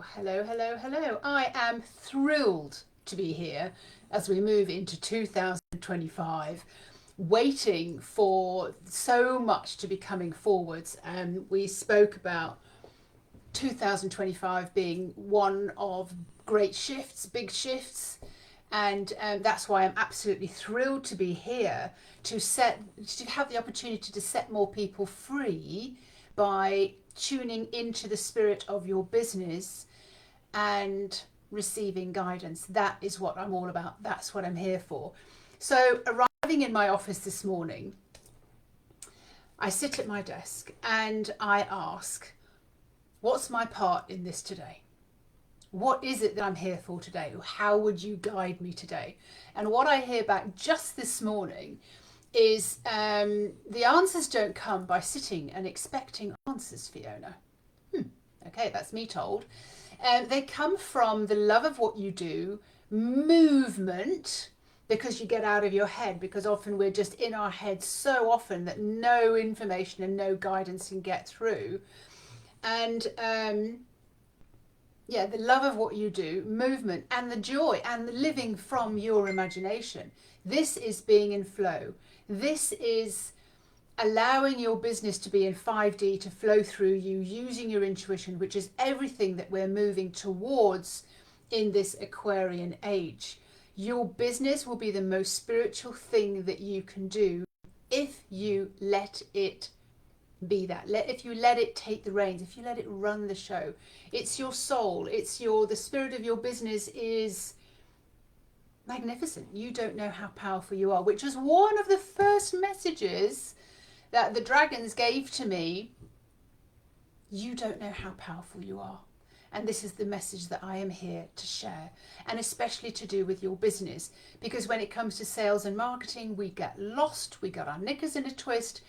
Hello, hello, hello. I am thrilled to be here as we move into 2025, waiting for so much to be coming forwards. We spoke about 2025 being one of great shifts, big shifts, and that's why I'm absolutely thrilled to be here to have the opportunity to set more people free by tuning into the spirit of your business and receiving guidance. That is what I'm all about. That's what I'm here for. So, arriving in my office this morning, I sit at my desk and I ask, what's my part in this today? What is it that I'm here for today? How would you guide me today? And what I hear back just this morning is the answers don't come by sitting and expecting answers, Fiona. Okay, that's me told. They come from the love of what you do, movement, because you get out of your head, because often we're just in our head so often that no information and no guidance can get through. And the love of what you do, movement, and the joy and the living from your imagination. This is being in flow. This is allowing your business to be in 5D, to flow through you, using your intuition, which is everything that we're moving towards in this Aquarian age. Your business will be the most spiritual thing that you can do if you let it be that. If you let it take the reins, if you let it run the show. It's your soul, the spirit of your business is magnificent. You don't know how powerful you are, which was one of the first messages that the dragons gave to me. You don't know how powerful you are. And this is the message that I am here to share, and especially to do with your business. Because when it comes to sales and marketing, we get lost, we got our knickers in a twist,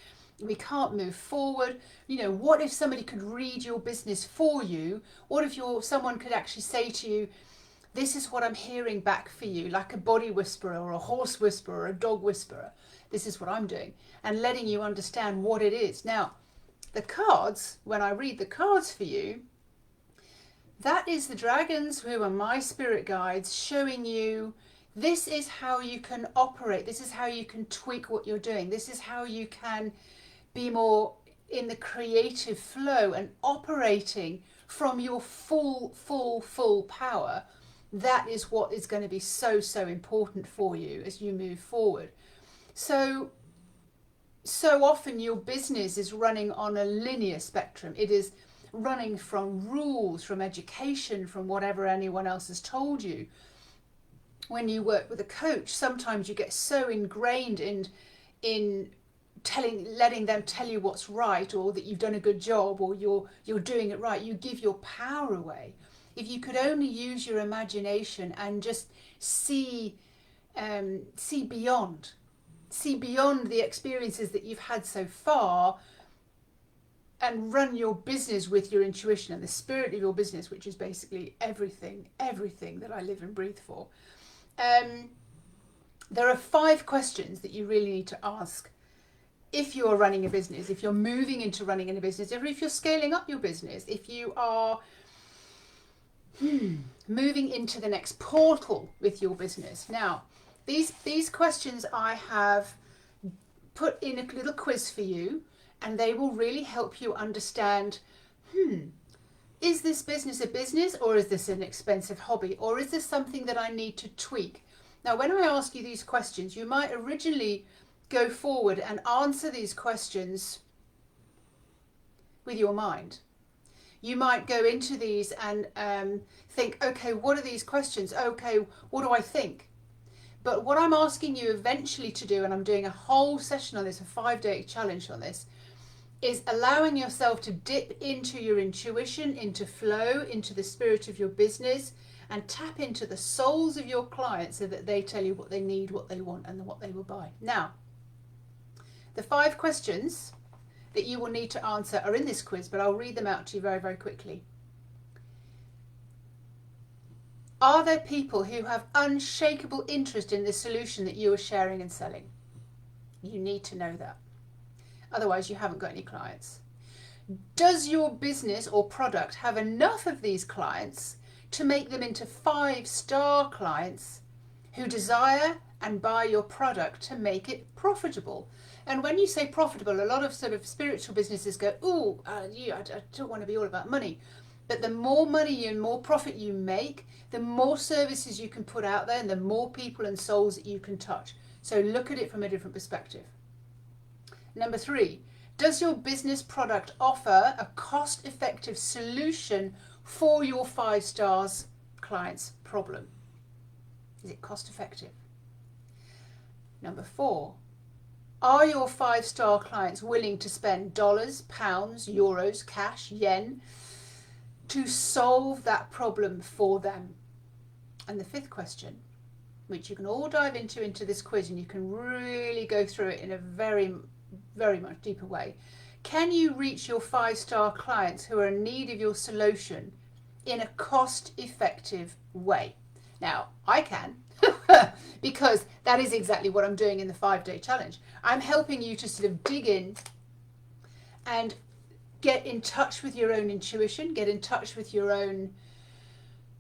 we can't move forward. What if somebody could read your business for you? What if someone could actually say to you, this is what I'm hearing back for you, like a body whisperer or a horse whisperer or a dog whisperer. This is what I'm doing, and letting you understand what it is. Now, the cards, when I read the cards for you, that is the dragons, who are my spirit guides, showing you this is how you can operate. This is how you can tweak what you're doing. This is how you can be more in the creative flow and operating from your full power. That is what is going to be so important for you as you move forward. So often your business is running on a linear spectrum. It is running from rules, from education, from whatever anyone else has told you. When you work with a coach, sometimes you get so ingrained in letting them tell you what's right, or that you've done a good job, or you're doing it right. You give your power away. If you could only use your imagination and just see beyond the experiences that you've had so far, and run your business with your intuition and the spirit of your business, which is basically everything that I live and breathe for. There are 5 questions that you really need to ask if you're running a business, if you're moving into running a business, or if you're scaling up your business, if you are moving into the next portal with your business. Now, these questions I have put in a little quiz for you, and they will really help you understand, is this business a business, or is this an expensive hobby, or is this something that I need to tweak? Now, when I ask you these questions, you might originally go forward and answer these questions with your mind. You might go into these and think, okay, what are these questions? Okay, what do I think? But what I'm asking you eventually to do, and I'm doing a whole session on this, a 5-day challenge on this, is allowing yourself to dip into your intuition, into flow, into the spirit of your business, and tap into the souls of your clients so that they tell you what they need, what they want, and what they will buy. Now, the 5 questions that you will need to answer are in this quiz, but I'll read them out to you very quickly. Are there people who have unshakable interest in the solution that you are sharing and selling? You need to know that. Otherwise, you haven't got any clients. Does your business or product have enough of these clients to make them into 5-star clients who desire and buy your product to make it profitable? And when you say profitable, a lot of sort of spiritual businesses go, I don't want to be all about money. But the more money and more profit you make, the more services you can put out there and the more people and souls that you can touch. So look at it from a different perspective. Number 3, does your business product offer a cost-effective solution for your 5 stars clients' problem? Is it cost-effective? Number 4, are your 5-star clients willing to spend dollars, pounds, euros, cash, yen to solve that problem for them? And the 5th question, which you can all dive into this quiz, and you can really go through it in a very, very much deeper way. Can you reach your 5-star clients who are in need of your solution in a cost-effective way? Now, I can, because that is exactly what I'm doing in the 5-day challenge. I'm helping you to sort of dig in and get in touch with your own intuition, get in touch with your own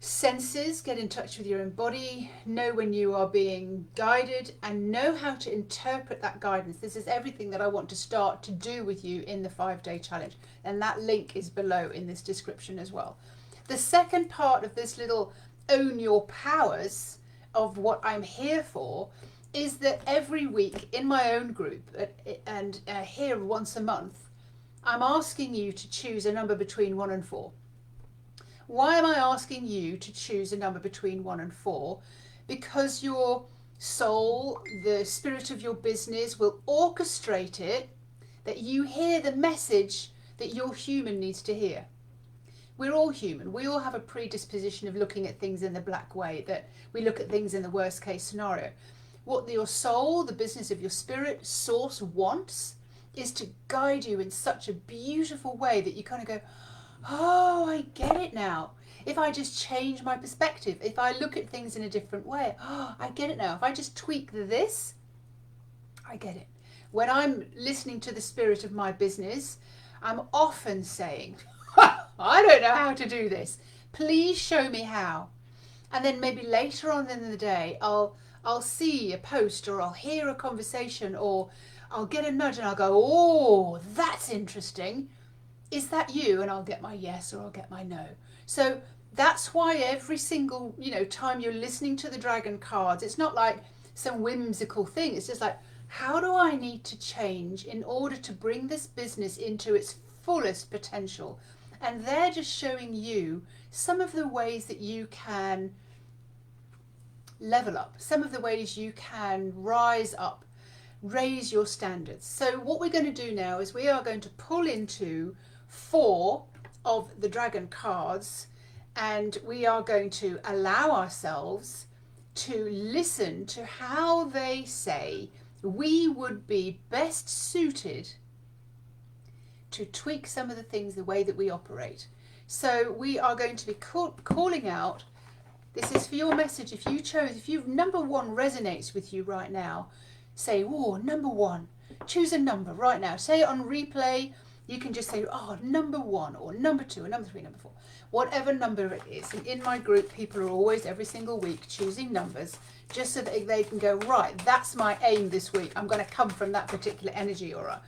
senses, get in touch with your own body, know when you are being guided, and know how to interpret that guidance. This is everything that I want to start to do with you in the 5-day challenge, and that link is below in this description as well. The second part of this little own your powers of what I'm here for is that every week in my own group and here once a month, I'm asking you to choose a number between 1 and 4. Why am I asking you to choose a number between 1 and 4? Because your soul, the spirit of your business, will orchestrate it that you hear the message that your human needs to hear. We're all human. We all have a predisposition of looking at things in the black way, that we look at things in the worst case scenario. What your soul, the business of your spirit, source wants is to guide you in such a beautiful way that you kind of go, oh, I get it now. If I just change my perspective, if I look at things in a different way, oh, I get it now. If I just tweak this, I get it. When I'm listening to the spirit of my business, I'm often saying, I don't know how to do this. Please show me how. And then maybe later on in the day, I'll see a post, or I'll hear a conversation, or I'll get a nudge and I'll go, oh, that's interesting. Is that you? And I'll get my yes or I'll get my no. So that's why every single, time you're listening to the dragon cards, it's not like some whimsical thing. It's just like, how do I need to change in order to bring this business into its fullest potential? And they're just showing you some of the ways that you can level up, some of the ways you can rise up, raise your standards. So what we're going to do now is we are going to pull into 4 of the dragon cards, and we are going to allow ourselves to listen to how they say we would be best suited to tweak some of the things, the way that we operate. So we are going to be calling out, this is for your message. If you number 1 resonates with you right now, say, oh, number 1, choose a number right now. Say it on replay. You can just say, oh, number 1 or number 2 or number 3, number 4, whatever number it is. And in my group, people are always, every single week, choosing numbers just so that they can go, right, that's my aim this week. I'm going to come from that particular energy, or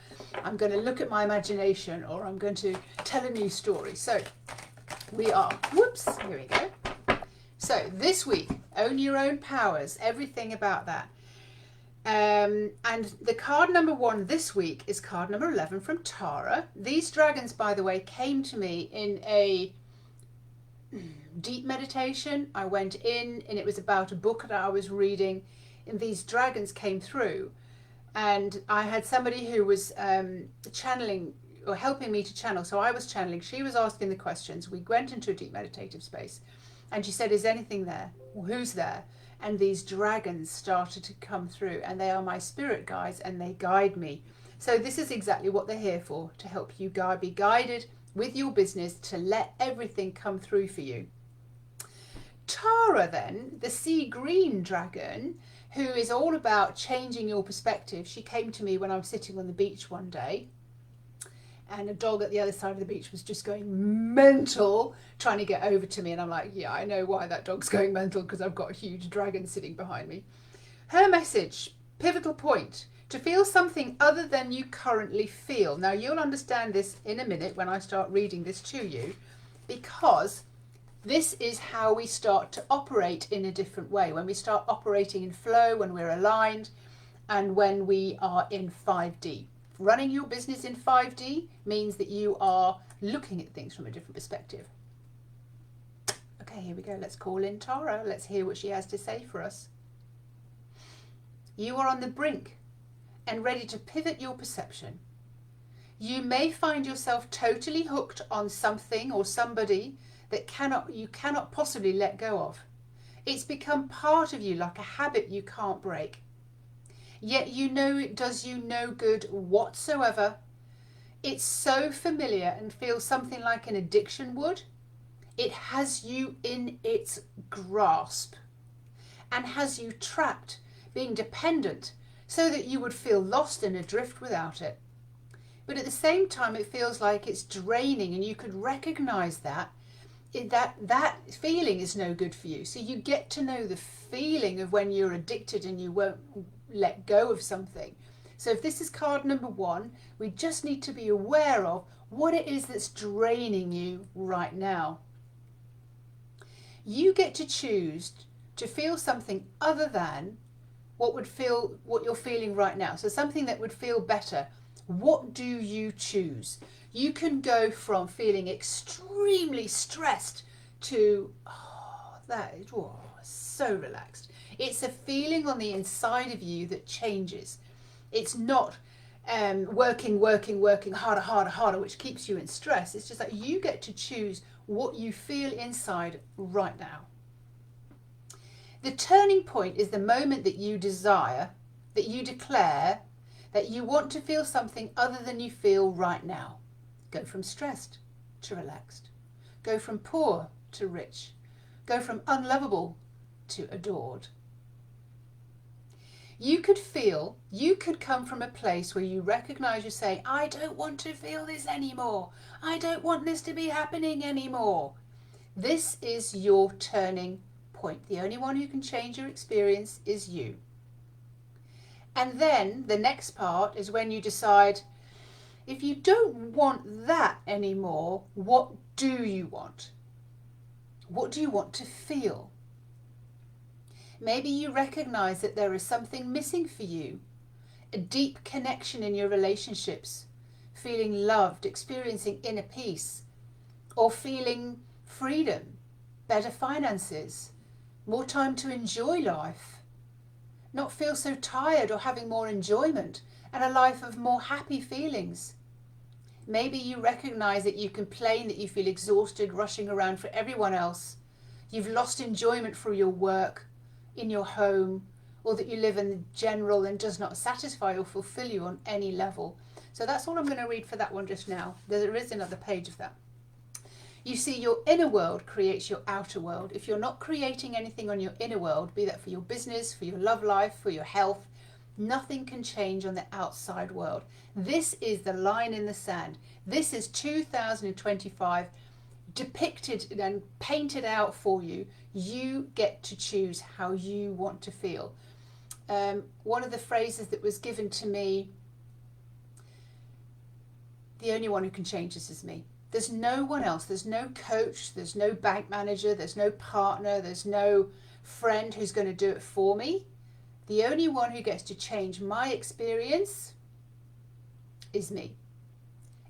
I'm going to look at my imagination, or I'm going to tell a new story. So we are, here we go. So this week, own your own powers, everything about that. And the card number 1 this week is card number 11 from Tara. These dragons, by the way, came to me in a deep meditation. I went in and it was about a book that I was reading, and these dragons came through, and I had somebody who was channeling or helping me to channel. So I was channeling, she was asking the questions. We went into a deep meditative space, and she said, is anything there? Well, who's there? And these dragons started to come through, and they are my spirit guides, and they guide me. So this is exactly what they're here for, to help you be guided with your business, to let everything come through for you. Tara then, the sea green dragon, who is all about changing your perspective. She came to me when I was sitting on the beach one day, and a dog at the other side of the beach was just going mental trying to get over to me, and I'm like, yeah, I know why that dog's going mental, because I've got a huge dragon sitting behind me. Her message, pivotal point, to feel something other than you currently feel. Now you'll understand this in a minute when I start reading this to you, because this is how we start to operate in a different way. When we start operating in flow, when we're aligned, and when we are in 5D. Running your business in 5D means that you are looking at things from a different perspective. Okay, here we go. Let's call in Tara. Let's hear what she has to say for us. You are on the brink and ready to pivot your perception. You may find yourself totally hooked on something or somebody that you cannot possibly let go of. It's become part of you, like a habit you can't break. Yet you know it does you no good whatsoever. It's so familiar and feels something like an addiction would. It has you in its grasp and has you trapped, being dependent, so that you would feel lost and adrift without it. But at the same time, it feels like it's draining, and you could recognize that feeling is no good for you. So you get to know the feeling of when you're addicted and you won't let go of something. So if this is card number 1, we just need to be aware of what it is that's draining you right now. You get to choose to feel something other than what you're feeling right now. So something that would feel better. What do you choose? You can go from feeling extremely stressed to, so relaxed. It's a feeling on the inside of you that changes. It's not working harder, which keeps you in stress. It's just that you get to choose what you feel inside right now. The turning point is the moment that you desire, that you declare that you want to feel something other than you feel right now. Go from stressed to relaxed. Go from poor to rich. Go from unlovable to adored. You could come from a place where you recognize you're saying, I don't want to feel this anymore. I don't want this to be happening anymore. This is your turning point. The only one who can change your experience is you. And then the next part is when you decide, if you don't want that anymore, what do you want? What do you want to feel? Maybe you recognize that there is something missing for you, a deep connection in your relationships, feeling loved, experiencing inner peace, or feeling freedom, better finances, more time to enjoy life, not feel so tired or having more enjoyment, and a life of more happy feelings. Maybe you recognize that you complain that you feel exhausted, rushing around for everyone else. You've lost enjoyment for your work, in your home, or that you live in general and does not satisfy or fulfill you on any level. So that's all I'm going to read for that one just now. There is another page of that. You see, your inner world creates your outer world. If you're not creating anything on your inner world, be that for your business, for your love life, for your health, nothing can change on the outside world. This is the line in the sand. This is 2025 depicted and painted out for you. You get to choose how you want to feel. One of the phrases that was given to me, the only one who can change this is me. There's no one else. There's no coach. There's no bank manager. There's no partner. There's no friend who's going to do it for me. The only one who gets to change my experience is me.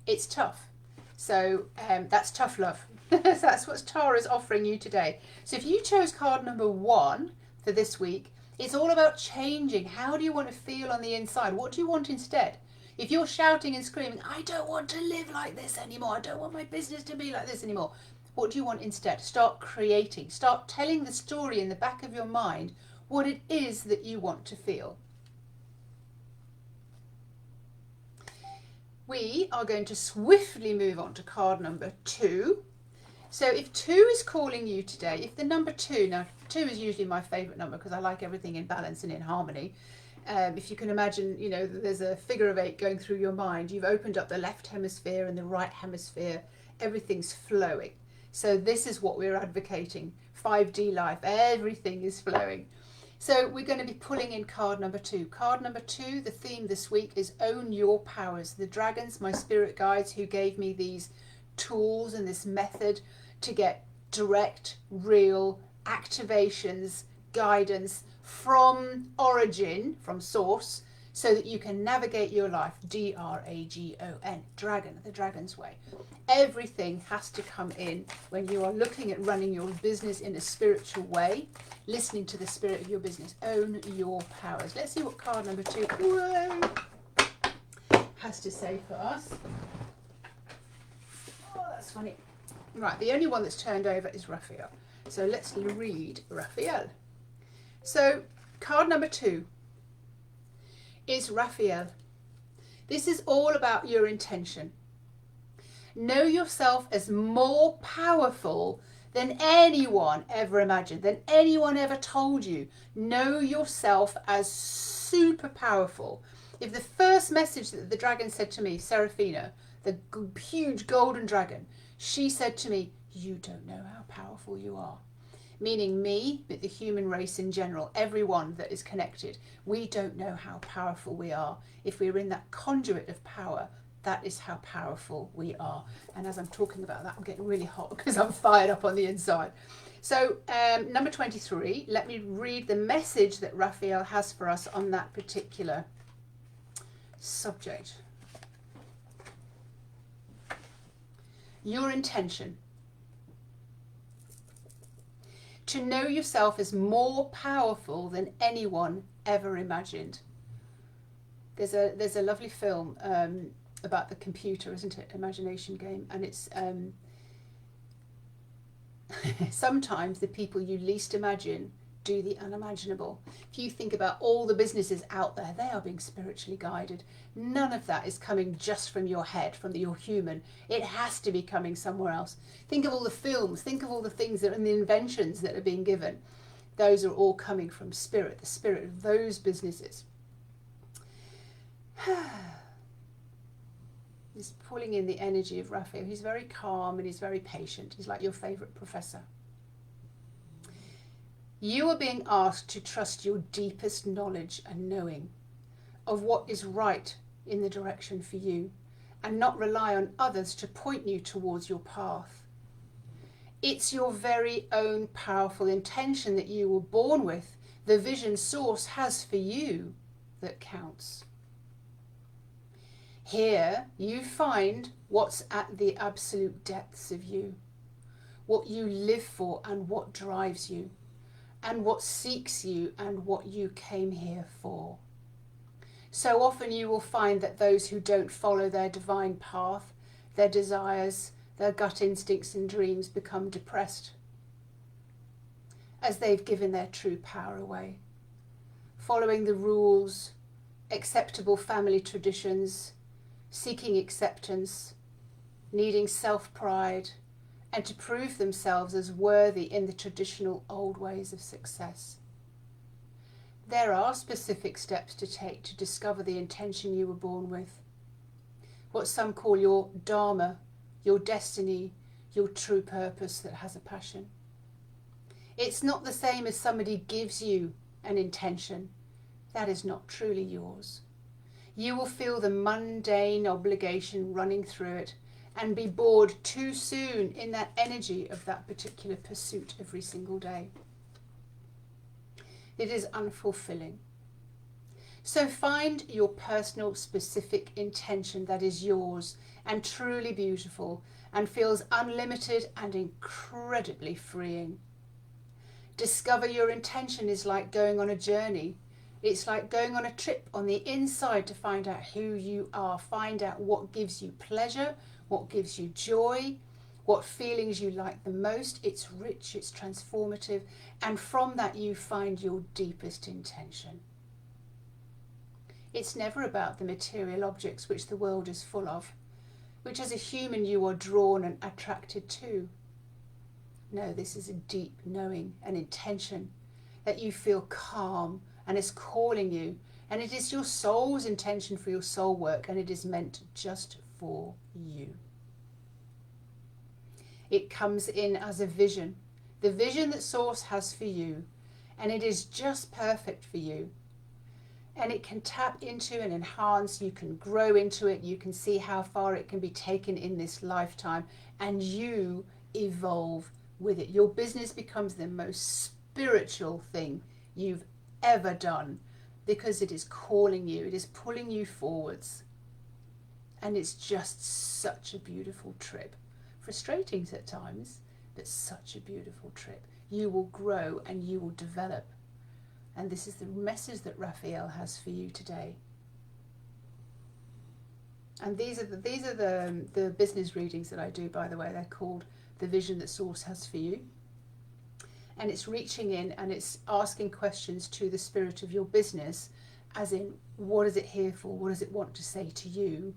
It's tough. So that's tough love. That's what Tara's offering you today. So if you chose card number 1 for this week, it's all about changing. How do you want to feel on the inside? What do you want instead? If you're shouting and screaming, I don't want to live like this anymore. I don't want my business to be like this anymore. What do you want instead? Start creating. Start telling the story in the back of your mind what it is that you want to feel. We are going to swiftly move on to card number 2. So if 2 is calling you today, if the number 2, now 2 is usually my favourite number because I like everything in balance and in harmony. If you can imagine, you know, there's a figure of 8 going through your mind. You've opened up the left hemisphere and the right hemisphere. Everything's flowing. So this is what we're advocating. 5D life. Everything is flowing. So we're going to be pulling in card number 2. Card number 2, the theme this week is Own Your Powers. The dragons, my spirit guides, who gave me these tools and this method to get direct, real activations, guidance from origin, from source, so that you can navigate your life. D-R-A-G-O-N, dragon, the dragon's way. Everything has to come in when you are looking at running your business in a spiritual way, listening to the spirit of your business. Own your powers. Let's see what card number 2 has to say for us. Oh, that's funny. Right, the only one that's turned over is Raphael. So let's read Raphael. So card number 2 is Raphael. This is all about your intention. Know yourself as more powerful than anyone ever imagined, than anyone ever told you. Know yourself as super powerful. If the first message that the dragon said to me, Seraphina, the huge golden dragon, she said to me, you don't know how powerful you are. Meaning me, but the human race in general, everyone that is connected. We don't know how powerful we are. If we're in that conduit of power, that is how powerful we are. And as I'm talking about that, I'm getting really hot because I'm fired up on the inside. So number 23, let me read the message that Raphael has for us on that particular subject. Your intention. To know yourself is more powerful than anyone ever imagined. There's a lovely film about the computer, isn't it? Imagination game. And it's sometimes the people you least imagine do the unimaginable. If you think about all the businesses out there, they are being spiritually guided. None of that is coming just from your head, from your human. It has to be coming somewhere else. Think of all the films, think of all the things that and the inventions that are being given. Those are all coming from spirit, the spirit of those businesses. He's pulling in the energy of Raphael. He's very calm and he's very patient. He's like your favourite professor. You are being asked to trust your deepest knowledge and knowing of what is right in the direction for you and not rely on others to point you towards your path. It's your very own powerful intention that you were born with, the vision source has for you, that counts. Here you find what's at the absolute depths of you, what you live for and what drives you, and what seeks you and what you came here for. So often you will find that those who don't follow their divine path, their desires, their gut instincts and dreams become depressed as they've given their true power away, following the rules, acceptable family traditions, seeking acceptance, needing self-pride, and to prove themselves as worthy in the traditional old ways of success. There are specific steps to take to discover the intention you were born with, what some call your dharma, your destiny, your true purpose that has a passion. It's not the same as somebody gives you an intention. That is not truly yours. You will feel the mundane obligation running through it and be bored too soon in that energy of that particular pursuit every single day. It is unfulfilling. So find your personal specific intention that is yours and truly beautiful and feels unlimited and incredibly freeing. Discover your intention is like going on a journey. It's like going on a trip on the inside to find out who you are, find out what gives you pleasure, what gives you joy, what feelings you like the most. It's rich, it's transformative, and from that you find your deepest intention. It's never about the material objects which the world is full of, which as a human you are drawn and attracted to. No, this is a deep knowing, an intention that you feel calm and is calling you, And it is your soul's intention for your soul work, and it is meant just for you. It comes in as a vision, the vision that Source has for you, and it is just perfect for you. And it can tap into and enhance, you can grow into it, you can see how far it can be taken in this lifetime, and you evolve with it. Your business becomes the most spiritual thing you've ever done, because it is calling you, it is pulling you forwards. And it's just such a beautiful trip. Frustrating at times, but such a beautiful trip. You will grow and you will develop. And this is the message that Raphael has for you today. And these are the business readings that I do, by the way. They're called The Vision That Source Has for You. And it's reaching in and it's asking questions to the spirit of your business, as in, what is it here for? What does it want to say to you?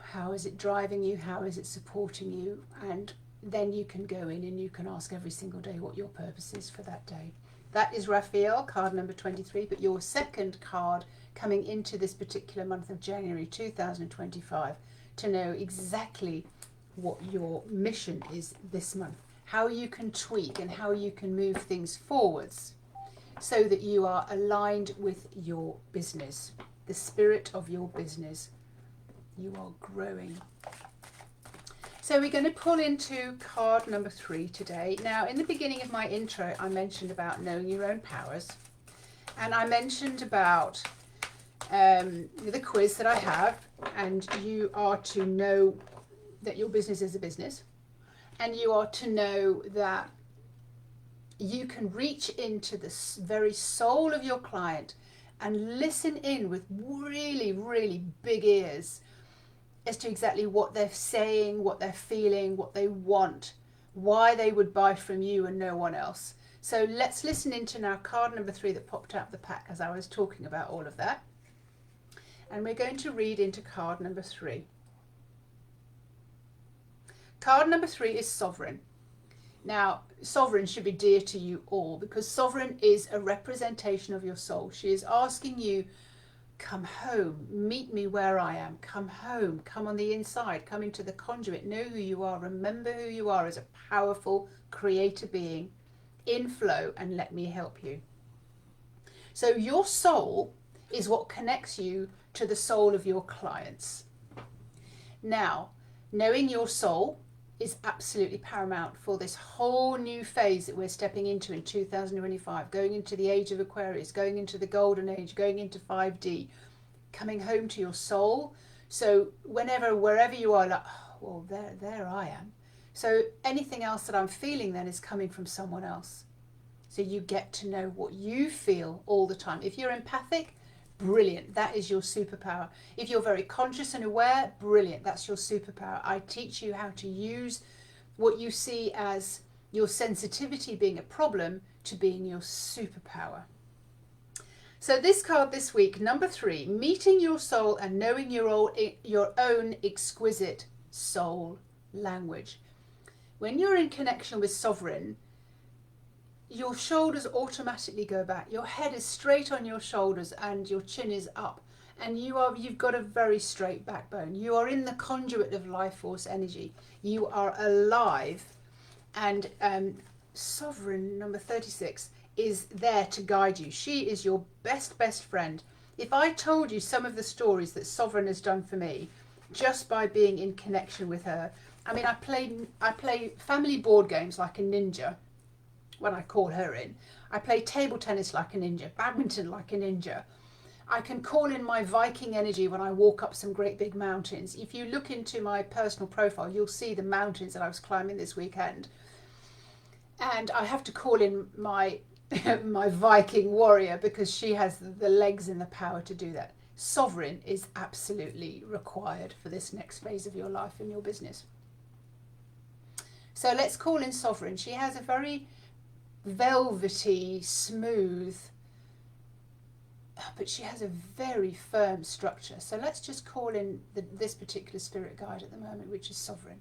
How is it driving you? How is it supporting you? And then you can go in and you can ask every single day what your purpose is for that day. That is Raphael, card number 23, but your second card coming into this particular month of January 2025 to know exactly what your mission is this month, how you can tweak and how you can move things forwards so that you are aligned with your business, the spirit of your business. You are growing. So we're going to pull into card number 3 today. Now, in the beginning of my intro, I mentioned about knowing your own powers. And I mentioned about the quiz that I have. And you are to know that your business is a business. And you are to know that you can reach into the very soul of your client and listen in with really, really big ears as to exactly what they're saying, what they're feeling, what they want, why they would buy from you and no one else. So let's listen into now card number 3 that popped out the pack as I was talking about all of that. And we're going to read into card number 3. Card number 3 is Sovereign. Now, Sovereign should be dear to you all, because Sovereign is a representation of your soul. She is asking you, come home, meet me where I am, come home, come on the inside, come into the conduit, know who you are, remember who you are as a powerful creator being in flow, and let me help you. So your soul is what connects you to the soul of your clients. Now, knowing your soul is absolutely paramount for this whole new phase that we're stepping into in 2025, going into the age of Aquarius, going into the golden age, going into 5D, coming home to your soul. So wherever you are, like, oh, well, there I am. So anything else that I'm feeling then is coming from someone else. So you get to know what you feel all the time. If you're empathic, brilliant, that is your superpower. If you're very conscious and aware, brilliant, that's your superpower. I teach you how to use what you see as your sensitivity being a problem to being your superpower. So this card this week, number 3, meeting your soul and knowing your own exquisite soul language. When you're in connection with Sovereign, your shoulders automatically go back. Your head is straight on your shoulders and your chin is up. And you've got a very straight backbone. You are in the conduit of life force energy. You are alive. And Sovereign, number 36, is there to guide you. She is your best friend. If I told you some of the stories that Sovereign has done for me, just by being in connection with her. I mean, I play family board games like a ninja. When I call her in, I play table tennis like a ninja, badminton like a ninja. I can call in my Viking energy when I walk up some great big mountains. If you look into my personal profile, you'll see the mountains that I was climbing this weekend. And I have to call in my my Viking warrior because she has the legs and the power to do that. Sovereign is absolutely required for this next phase of your life and your business. So let's call in Sovereign. She has a very velvety, smooth, but she has a very firm structure. So let's just call in this particular spirit guide at the moment, which is Sovereign.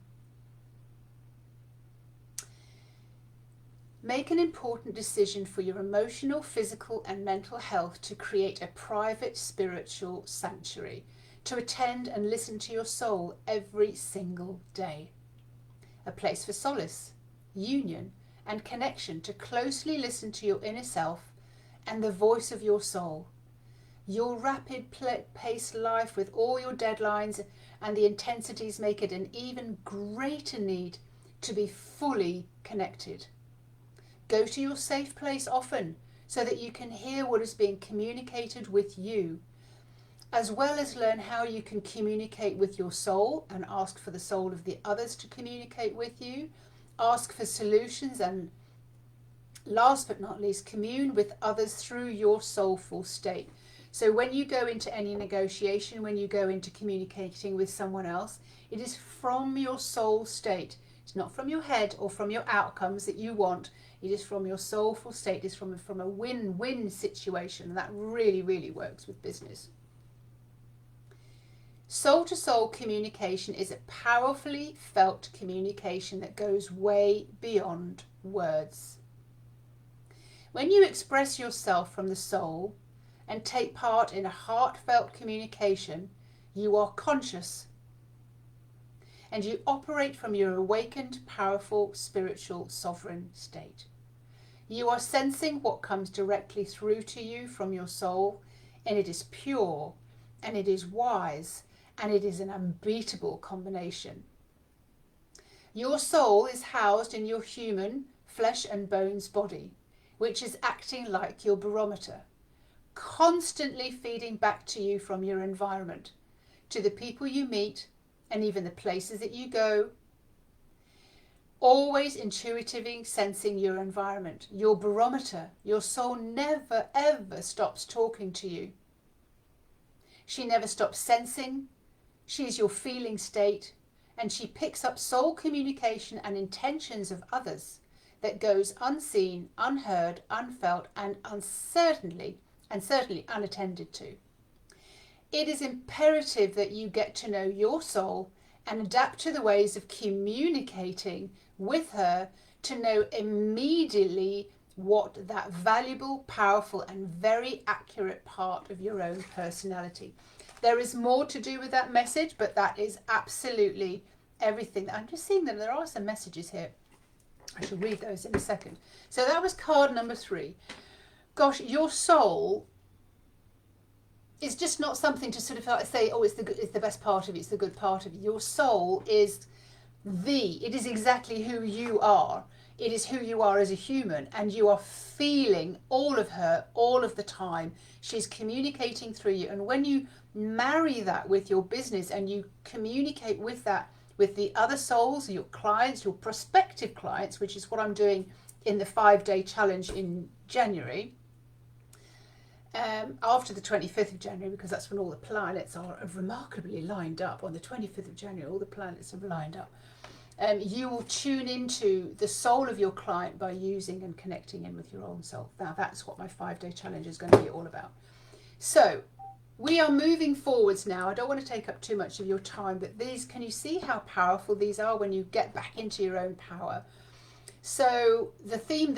Make an important decision for your emotional, physical and mental health to create a private spiritual sanctuary, to attend and listen to your soul every single day. A place for solace, union and connection, to closely listen to your inner self and the voice of your soul. Your rapid-paced life with all your deadlines and the intensities make it an even greater need to be fully connected. Go to your safe place often so that you can hear what is being communicated with you, as well as learn how you can communicate with your soul and ask for the soul of the others to communicate with you. Ask for solutions and, last but not least, commune with others through your soulful state. So when you go into any negotiation, when you go into communicating with someone else, it is from your soul state. It's not from your head or from your outcomes that you want. It is from your soulful state. It's from a win-win situation. And that really, really works with business. Soul-to-soul communication is a powerfully felt communication that goes way beyond words. When you express yourself from the soul and take part in a heartfelt communication, you are conscious and you operate from your awakened, powerful, spiritual, sovereign state. You are sensing what comes directly through to you from your soul, and it is pure, and it is wise, and it is an unbeatable combination. Your soul is housed in your human flesh and bones body, which is acting like your barometer, constantly feeding back to you from your environment, to the people you meet, and even the places that you go. Always intuitively sensing your environment, your barometer. Your soul never ever stops talking to you. She never stops sensing. She is your feeling state, and she picks up soul communication and intentions of others that goes unseen, unheard, unfelt, and certainly unattended to. It is imperative that you get to know your soul and adapt to the ways of communicating with her to know immediately what that valuable, powerful, and very accurate part of your own personality. There is more to do with that message, but that is absolutely everything. I'm just seeing that there are some messages here. I shall read those in a second. So that was card number 3. Gosh, your soul is just not something to sort of say, oh, it's the best part of you, it's the good part of you. Your soul is it is exactly who you are. It is who you are as a human, and you are feeling all of her all of the time. She's communicating through you, and when you marry that with your business and you communicate with that with the other souls, your clients, your prospective clients, which is what I'm doing in the 5-day challenge in January, after the 25th of January, because that's when all the planets are remarkably lined up. On the 25th of January, all the planets are lined up. You will tune into the soul of your client by using and connecting in with your own soul. Now, that's what my 5-day challenge is going to be all about. So we are moving forwards now. I don't want to take up too much of your time, but these, can you see how powerful these are when you get back into your own power? So the theme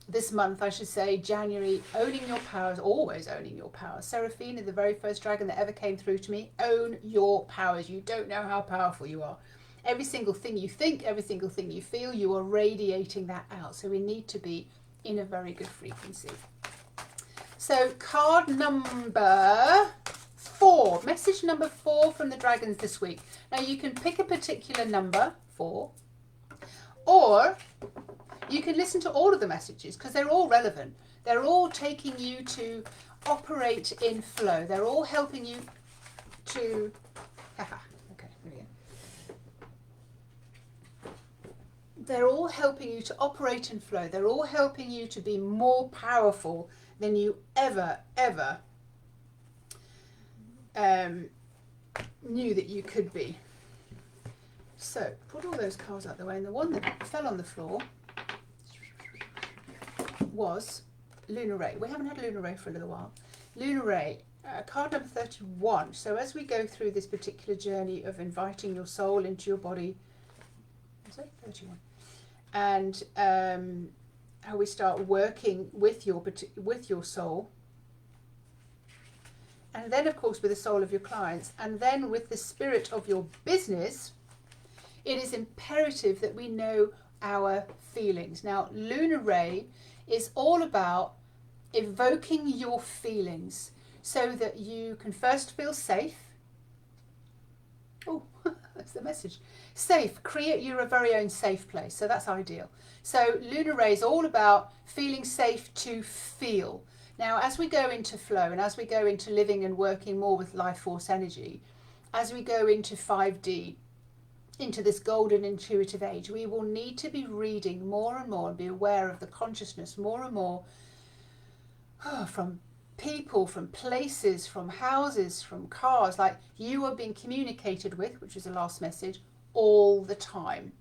this month, I should say, January, owning your powers, always owning your powers. Seraphina, the very first dragon that ever came through to me, own your powers. You don't know how powerful you are. Every single thing you think, every single thing you feel, you are radiating that out. So we need to be in a very good frequency. So card number 4, message number 4 from the dragons this week. Now you can pick a particular number, 4, or you can listen to all of the messages because they're all relevant. They're all taking you to operate in flow. They're all helping you to... okay, brilliant. They're all helping you to operate in flow. They're all helping you to be more powerful than you ever knew that you could be. So, put all those cards out the way, and the one that fell on the floor was Lunar Ray. We haven't had Lunar Ray for a little while. Lunar Ray, card number 31. So as we go through this particular journey of inviting your soul into your body, is it 31? and how we start working with your soul, and then of course with the soul of your clients, and then with the spirit of your business, it is imperative that we know our feelings. Now, Lunar Ray is all about evoking your feelings so that you can first feel safe. Oh, that's the message. Safe. Create your very own safe place. So that's ideal. So Lunar Ray is all about feeling safe to feel. Now, as we go into flow and as we go into living and working more with life force energy, as we go into 5D, into this golden intuitive age, we will need to be reading more and more and be aware of the consciousness more and more from people, from places, from houses, from cars. Like, you are being communicated with, which is the last message, all the time.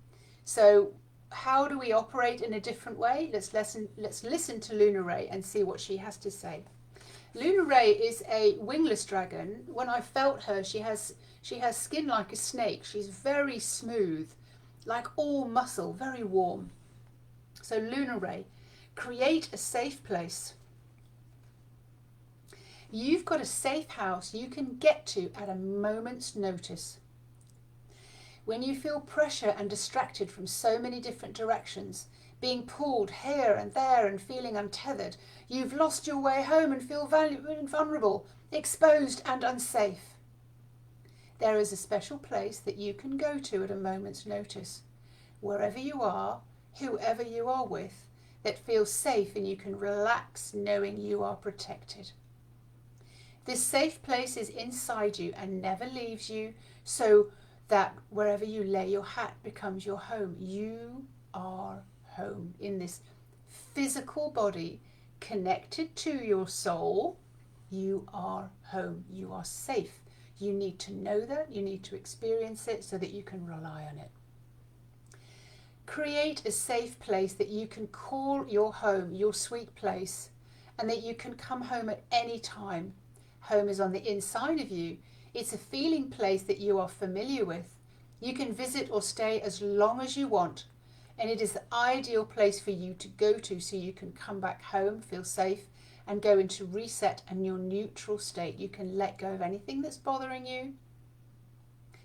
So how do we operate in a different way? Let's listen to Lunar Ray and see what she has to say. Lunar Ray is a wingless dragon. When I felt her, she has skin like a snake. She's very smooth, like all muscle, very warm. So Lunar Ray, create a safe place. You've got a safe house you can get to at a moment's notice. When you feel pressure and distracted from so many different directions, being pulled here and there and feeling untethered, you've lost your way home and feel vulnerable, exposed and unsafe. There is a special place that you can go to at a moment's notice, wherever you are, whoever you are with, that feels safe and you can relax knowing you are protected. This safe place is inside you and never leaves you, so that wherever you lay your hat becomes your home. You are home in this physical body connected to your soul. You are home. You are safe. You need to know that. You need to experience it so that you can rely on it. Create a safe place that you can call your home, your sweet place, and that you can come home at any time. Home is on the inside of you. It's a feeling place that you are familiar with. You can visit or stay as long as you want, and it is the ideal place for you to go to so you can come back home, feel safe, and go into reset and your neutral state. You can let go of anything that's bothering you.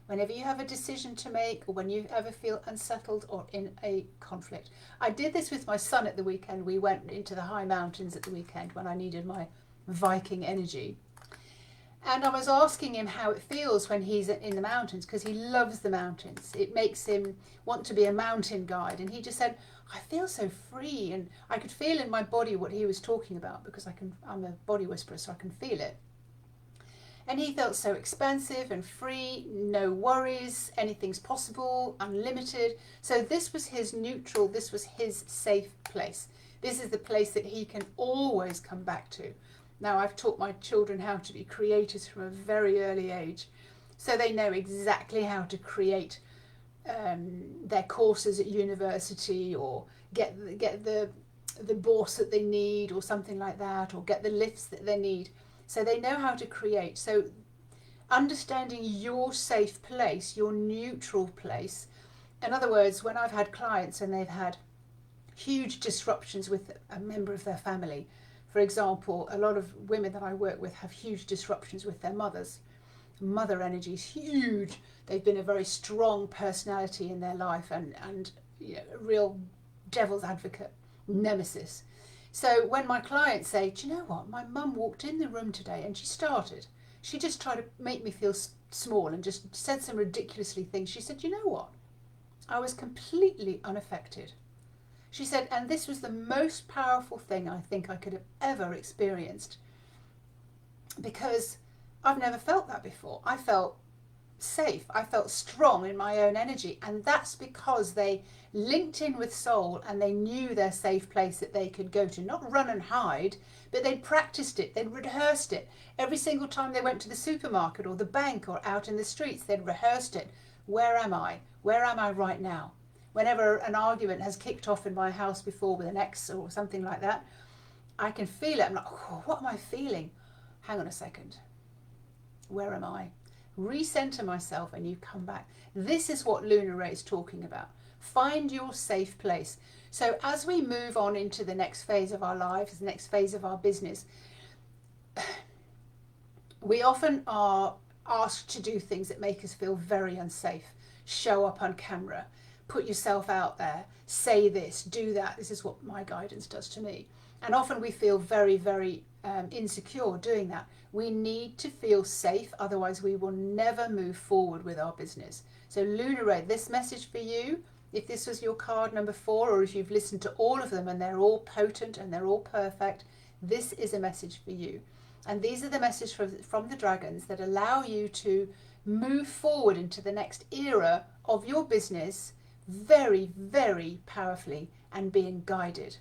Whenever you have a decision to make, or when you ever feel unsettled or in a conflict. I did this with my son at the weekend. We went into the high mountains at the weekend when I needed my Viking energy. And I was asking him how it feels when he's in the mountains, because he loves the mountains. It makes him want to be a mountain guide. And he just said, I feel so free. And I could feel in my body what he was talking about, because I'm a body whisperer, so I can feel it. And he felt so expansive and free, no worries, anything's possible, unlimited. So this was his neutral, this was his safe place. This is the place that he can always come back to. Now, I've taught my children how to be creators from a very early age, so they know exactly how to create their courses at university, or get the bourse that they need, or something like that, or get the lifts that they need. So they know how to create. So understanding your safe place, your neutral place. In other words, when I've had clients and they've had huge disruptions with a member of their family, for example, a lot of women that I work with have huge disruptions with their mothers. Mother energy is huge. They've been a very strong personality in their life, and you know, a real devil's advocate, nemesis. So when my clients say, do you know what, my mum walked in the room today and she just tried to make me feel small and just said some ridiculously things. She said, you know what, I was completely unaffected. She said, and this was the most powerful thing I think I could have ever experienced, because I've never felt that before. I felt safe. I felt strong in my own energy, and that's because they linked in with soul and they knew their safe place that they could go to. Not run and hide, but they'd practiced it, they'd rehearsed it. Every single time they went to the supermarket or the bank or out in the streets, they'd rehearsed it. Where am I? Where am I right now? Whenever an argument has kicked off in my house before with an ex or something like that, I can feel it. I'm like, oh, what am I feeling? Hang on a second. Where am I? Recenter myself and you come back. This is what Lunar Ray is talking about. Find your safe place. So as we move on into the next phase of our lives, the next phase of our business, we often are asked to do things that make us feel very unsafe. Show up on camera, put yourself out there, say this, do that. This is what my guidance does to me. And often we feel very, very insecure doing that. We need to feel safe, otherwise we will never move forward with our business. So Lunar Ray, this message for you, if this was your card number 4, or if you've listened to all of them and they're all potent and they're all perfect, this is a message for you. And these are the messages from the dragons that allow you to move forward into the next era of your business very, very powerfully and being guided.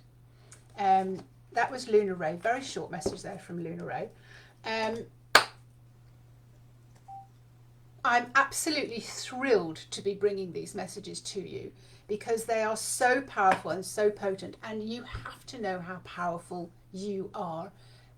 That was Lunar Ray. Very short message there from Lunar Ray. I'm absolutely thrilled to be bringing these messages to you because they are so powerful and so potent, and you have to know how powerful you are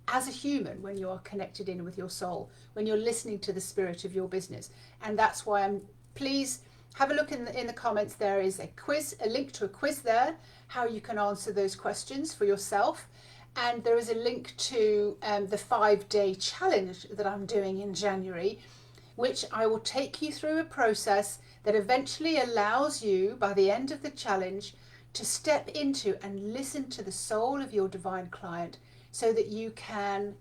as a human when you are connected in with your soul, when you're listening to the spirit of your business. And that's why please have a look in the comments. There is a quiz, a link to a quiz there, how you can answer those questions for yourself. And there is a link to the 5-day challenge that I'm doing in January, which I will take you through a process that eventually allows you, by the end of the challenge, to step into and listen to the soul of your divine client so that you can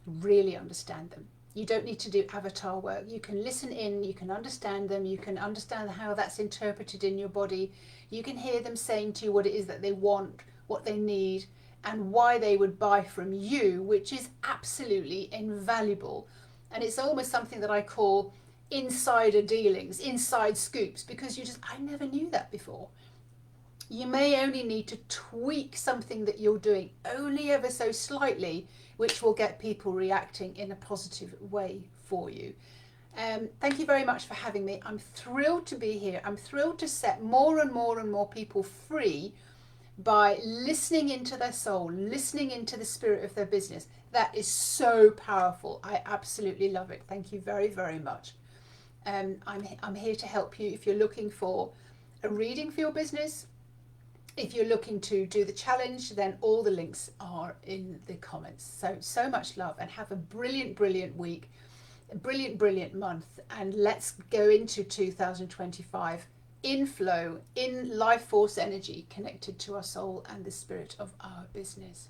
really understand them. You don't need to do avatar work. You can listen in, you can understand them, you can understand how that's interpreted in your body. You can hear them saying to you what it is that they want, what they need, and why they would buy from you, which is absolutely invaluable. And it's almost something that I call insider dealings, inside scoops, because I never knew that before. You may only need to tweak something that you're doing only ever so slightly, which will get people reacting in a positive way for you. Thank you very much for having me. I'm thrilled to be here. I'm thrilled to set more and more and more people free by listening into their soul, listening into the spirit of their business. That is so powerful. I absolutely love it. Thank you very, very much. I'm here to help you if you're looking for a reading for your business. If you're looking to do the challenge, then all the links are in the comments. So much love, and have a brilliant, brilliant week, a brilliant, brilliant month. And let's go into 2025 in flow, in life force energy, connected to our soul and the spirit of our business.